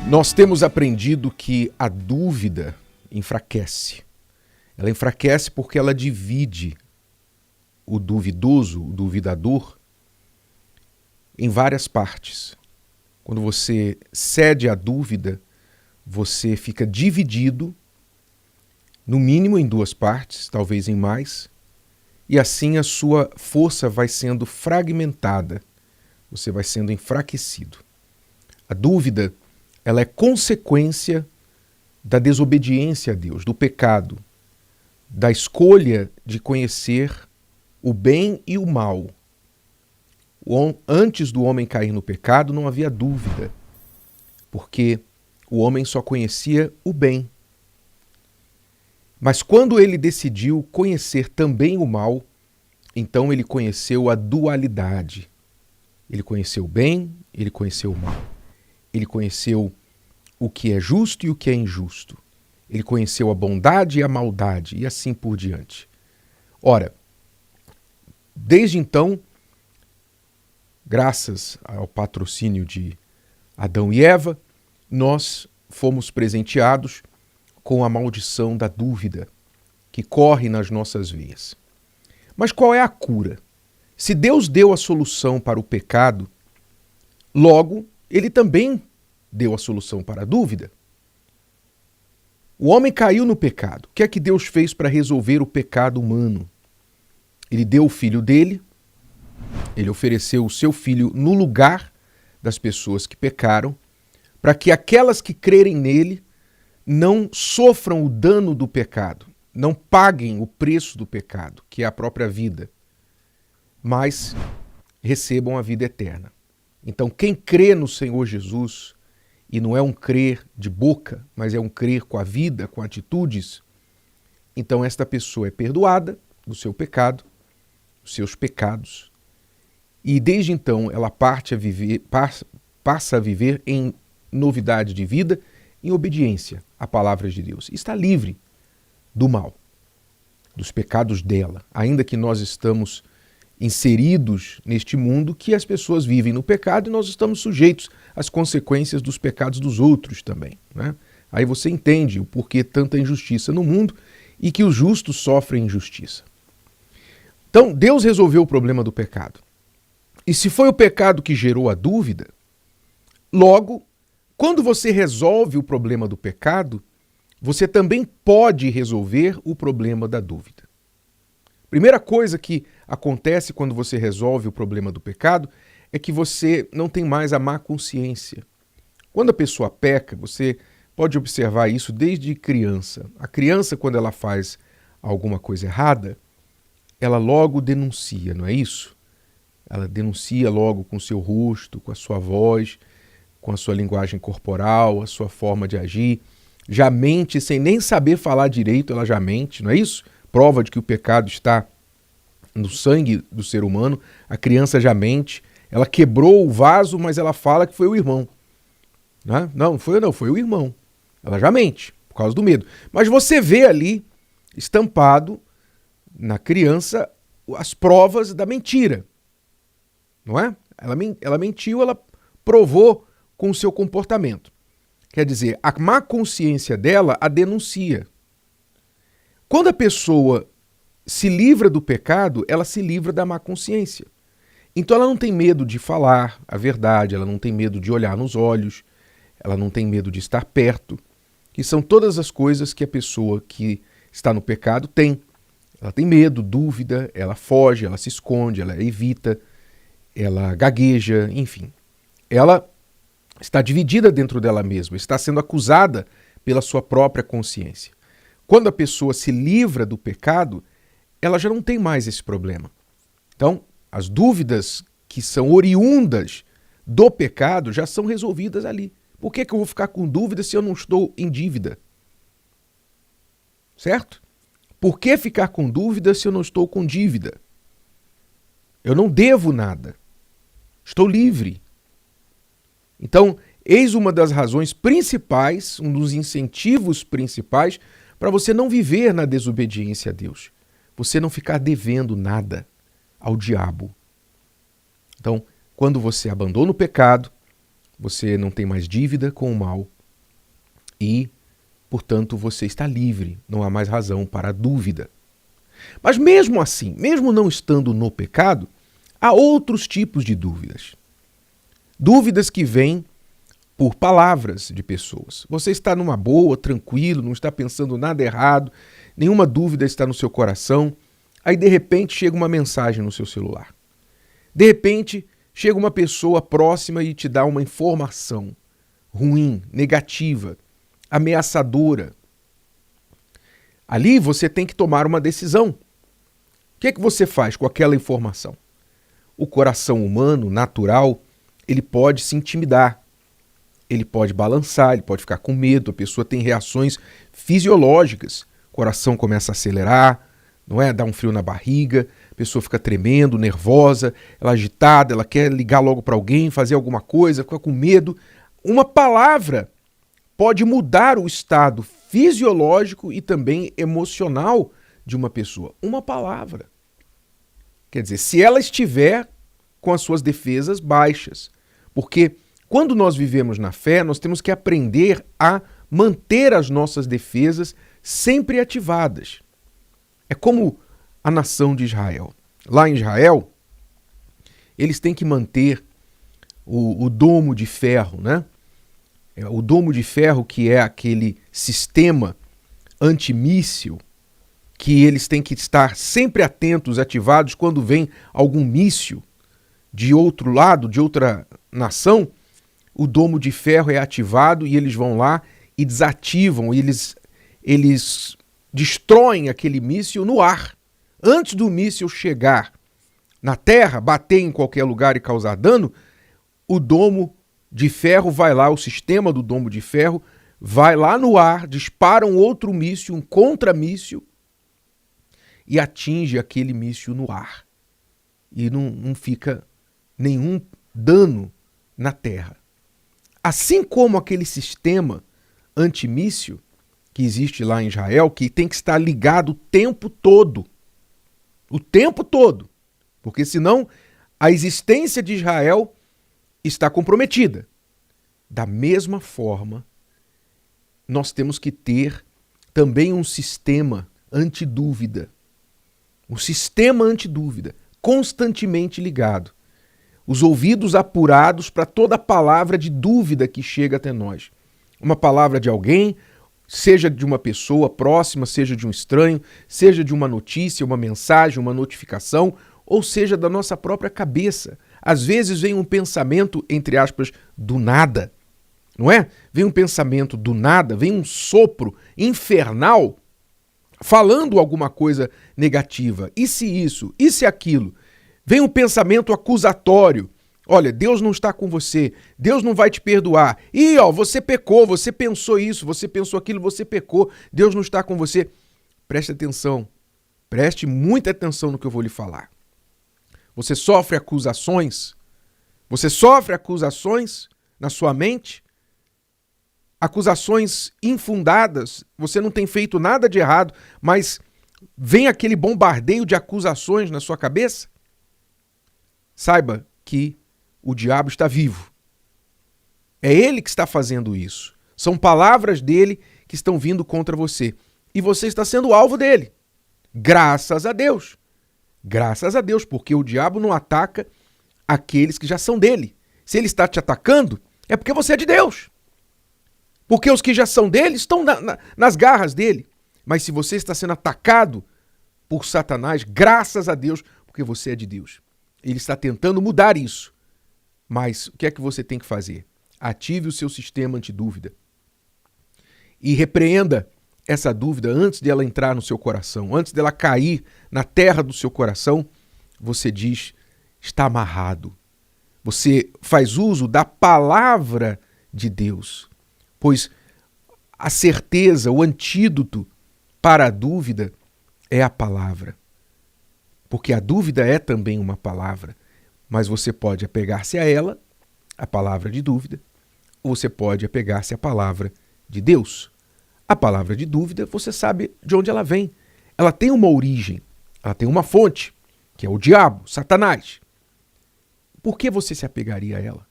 Nós temos aprendido que a dúvida enfraquece. Ela enfraquece porque ela divide o duvidoso, o duvidador, em várias partes. Quando você cede à dúvida, você fica dividido, no mínimo em duas partes, talvez em mais, e assim a sua força vai sendo fragmentada, você vai sendo enfraquecido. A dúvida, ela é consequência da desobediência a Deus, do pecado, da escolha de conhecer o bem e o mal. Antes do homem cair no pecado, não havia dúvida, porque o homem só conhecia o bem. Mas quando ele decidiu conhecer também o mal, então ele conheceu a dualidade. Ele conheceu o bem, ele conheceu o mal. Ele conheceu o que é justo e o que é injusto. Ele conheceu a bondade e a maldade, e assim por diante. Ora, desde então, graças ao patrocínio de Adão e Eva, nós fomos presenteados com a maldição da dúvida, que corre nas nossas veias. Mas qual é a cura? Se Deus deu a solução para o pecado, logo, ele também deu a solução para a dúvida. O homem caiu no pecado. O que é que Deus fez para resolver o pecado humano? Ele deu o filho dele, ele ofereceu o seu filho no lugar das pessoas que pecaram, para que aquelas que crerem nele não sofram o dano do pecado, não paguem o preço do pecado, que é a própria vida, mas recebam a vida eterna. Então, quem crê no Senhor Jesus, e não é um crer de boca, mas é um crer com a vida, com atitudes, então esta pessoa é perdoada do seu pecado, dos seus pecados, e desde então ela passa a viver em novidade de vida, em obediência à palavra de Deus. Está livre do mal, dos pecados dela, ainda que nós estamos inseridos neste mundo que as pessoas vivem no pecado e nós estamos sujeitos às consequências dos pecados dos outros também, né? Aí você entende o porquê tanta injustiça no mundo e que os justos sofrem injustiça. Então, Deus resolveu o problema do pecado. E se foi o pecado que gerou a dúvida, logo, quando você resolve o problema do pecado, você também pode resolver o problema da dúvida. Primeira coisa que acontece quando você resolve o problema do pecado é que você não tem mais a má consciência. Quando a pessoa peca, você pode observar isso desde criança. A criança, quando ela faz alguma coisa errada, ela logo denuncia, não é isso? Ela denuncia logo com o seu rosto, com a sua voz, com a sua linguagem corporal, a sua forma de agir. Já mente sem nem saber falar direito, ela já mente, não é isso? Prova de que o pecado está no sangue do ser humano. A criança já mente, ela quebrou o vaso, mas ela fala que foi o irmão. Não, foi o irmão. Ela já mente, por causa do medo. Mas você vê ali, estampado na criança, as provas da mentira. Não é? Ela mentiu, ela provou com o seu comportamento. Quer dizer, a má consciência dela a denuncia. Quando a pessoa se livra do pecado, ela se livra da má consciência. Então ela não tem medo de falar a verdade, ela não tem medo de olhar nos olhos, ela não tem medo de estar perto, que são todas as coisas que a pessoa que está no pecado tem. Ela tem medo, dúvida, ela foge, ela se esconde, ela evita, ela gagueja, enfim. Ela está dividida dentro dela mesma, está sendo acusada pela sua própria consciência. Quando a pessoa se livra do pecado, ela já não tem mais esse problema. Então, as dúvidas que são oriundas do pecado já são resolvidas ali. Por que eu vou ficar com dúvida se eu não estou em dívida? Certo? Por que ficar com dúvida se eu não estou com dívida? Eu não devo nada. Estou livre. Então, eis uma das razões principais, um dos incentivos principais para você não viver na desobediência a Deus. Você não ficar devendo nada ao diabo. Então, quando você abandona o pecado, você não tem mais dívida com o mal e, portanto, você está livre, não há mais razão para a dúvida. Mas mesmo assim, mesmo não estando no pecado, há outros tipos de dúvidas. Dúvidas que vêm por palavras de pessoas. Você está numa boa, tranquilo, não está pensando nada errado, nenhuma dúvida está no seu coração, aí de repente chega uma mensagem no seu celular. De repente chega uma pessoa próxima e te dá uma informação ruim, negativa, ameaçadora. Ali você tem que tomar uma decisão. O que é que você faz com aquela informação? O coração humano, natural, ele pode se intimidar. Ele pode balançar, ele pode ficar com medo, a pessoa tem reações fisiológicas. O coração começa a acelerar, não é? Dá um frio na barriga, a pessoa fica tremendo, nervosa, ela agitada, ela quer ligar logo para alguém, fazer alguma coisa, fica com medo. Uma palavra pode mudar o estado fisiológico e também emocional de uma pessoa. Uma palavra. Quer dizer, se ela estiver com as suas defesas baixas. Porque quando nós vivemos na fé, nós temos que aprender a manter as nossas defesas sempre ativadas. É como a nação de Israel. Lá em Israel, eles têm que manter o domo de ferro, né? O domo de ferro, que é aquele sistema antimíssil, que eles têm que estar sempre atentos, ativados, quando vem algum míssil de outro lado, de outra nação, o domo de ferro é ativado e eles vão lá e desativam, eles destroem aquele míssil no ar. Antes do míssil chegar na terra, bater em qualquer lugar e causar dano, o domo de ferro vai lá, o sistema do domo de ferro vai lá no ar, dispara um outro míssil, um contramíssil, e atinge aquele míssil no ar. E não fica nenhum dano na terra. Assim como aquele sistema antimíssil que existe lá em Israel, que tem que estar ligado o tempo todo. O tempo todo. Porque senão a existência de Israel está comprometida. Da mesma forma, nós temos que ter também um sistema antidúvida. Um sistema antidúvida, constantemente ligado. Os ouvidos apurados para toda palavra de dúvida que chega até nós. Uma palavra de alguém, seja de uma pessoa próxima, seja de um estranho, seja de uma notícia, uma mensagem, uma notificação, ou seja da nossa própria cabeça. Às vezes vem um pensamento, entre aspas, do nada, não é? Vem um pensamento do nada, vem um sopro infernal falando alguma coisa negativa. E se isso? E se aquilo? Vem um pensamento acusatório. Olha, Deus não está com você, Deus não vai te perdoar. Ih, ó, você pecou, você pensou isso, você pensou aquilo, você pecou, Deus não está com você. Preste atenção, preste muita atenção no que eu vou lhe falar. Você sofre acusações? Você sofre acusações na sua mente? Acusações infundadas, você não tem feito nada de errado, mas vem aquele bombardeio de acusações na sua cabeça? Saiba que o diabo está vivo. É ele que está fazendo isso. São palavras dele que estão vindo contra você. E você está sendo alvo dele. Graças a Deus. Graças a Deus, porque o diabo não ataca aqueles que já são dele. Se ele está te atacando, é porque você é de Deus. Porque os que já são dele estão nas garras dele. Mas se você está sendo atacado por Satanás, graças a Deus, porque você é de Deus. Ele está tentando mudar isso. Mas o que é que você tem que fazer? Ative o seu sistema antidúvida. E repreenda essa dúvida antes dela entrar no seu coração. Antes dela cair na terra do seu coração, você diz, está amarrado. Você faz uso da palavra de Deus. Pois a certeza, o antídoto para a dúvida é a palavra. Porque a dúvida é também uma palavra. Mas você pode apegar-se a ela, a palavra de dúvida, ou você pode apegar-se à palavra de Deus. A palavra de dúvida, você sabe de onde ela vem. Ela tem uma origem, ela tem uma fonte, que é o diabo, Satanás. Por que você se apegaria a ela?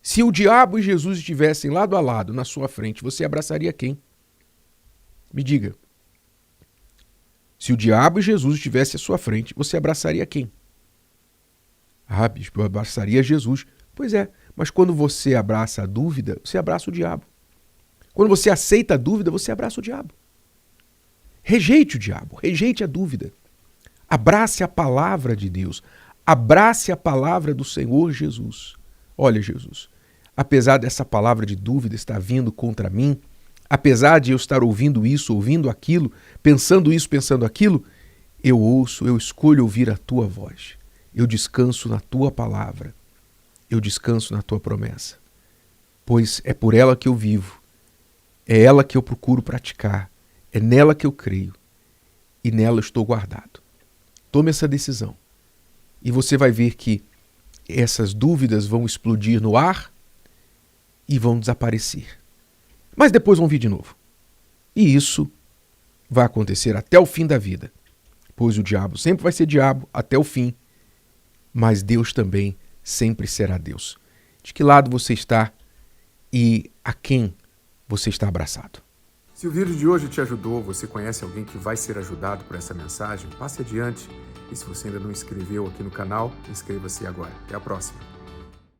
Se o diabo e Jesus estivessem lado a lado na sua frente, você abraçaria quem? Me diga. Se o diabo e Jesus estivessem à sua frente, você abraçaria quem? Ah, bispo, eu abraçaria Jesus. Pois é, mas quando você abraça a dúvida, você abraça o diabo. Quando você aceita a dúvida, você abraça o diabo. Rejeite o diabo, rejeite a dúvida. Abrace a palavra de Deus. Abrace a palavra do Senhor Jesus. Olha, Jesus, apesar dessa palavra de dúvida estar vindo contra mim, apesar de eu estar ouvindo isso, ouvindo aquilo, pensando isso, pensando aquilo, eu ouço, eu escolho ouvir a tua voz. Eu descanso na tua palavra. Eu descanso na tua promessa. Pois é por ela que eu vivo. É ela que eu procuro praticar. É nela que eu creio. E nela estou guardado. Tome essa decisão. E você vai ver que essas dúvidas vão explodir no ar e vão desaparecer. Mas depois vão vir de novo. E isso vai acontecer até o fim da vida. Pois o diabo sempre vai ser diabo até o fim. Mas Deus também sempre será Deus. De que lado você está e a quem você está abraçado? Se o vídeo de hoje te ajudou, você conhece alguém que vai ser ajudado por essa mensagem, passe adiante. E se você ainda não inscreveu aqui no canal, inscreva-se agora. Até a próxima.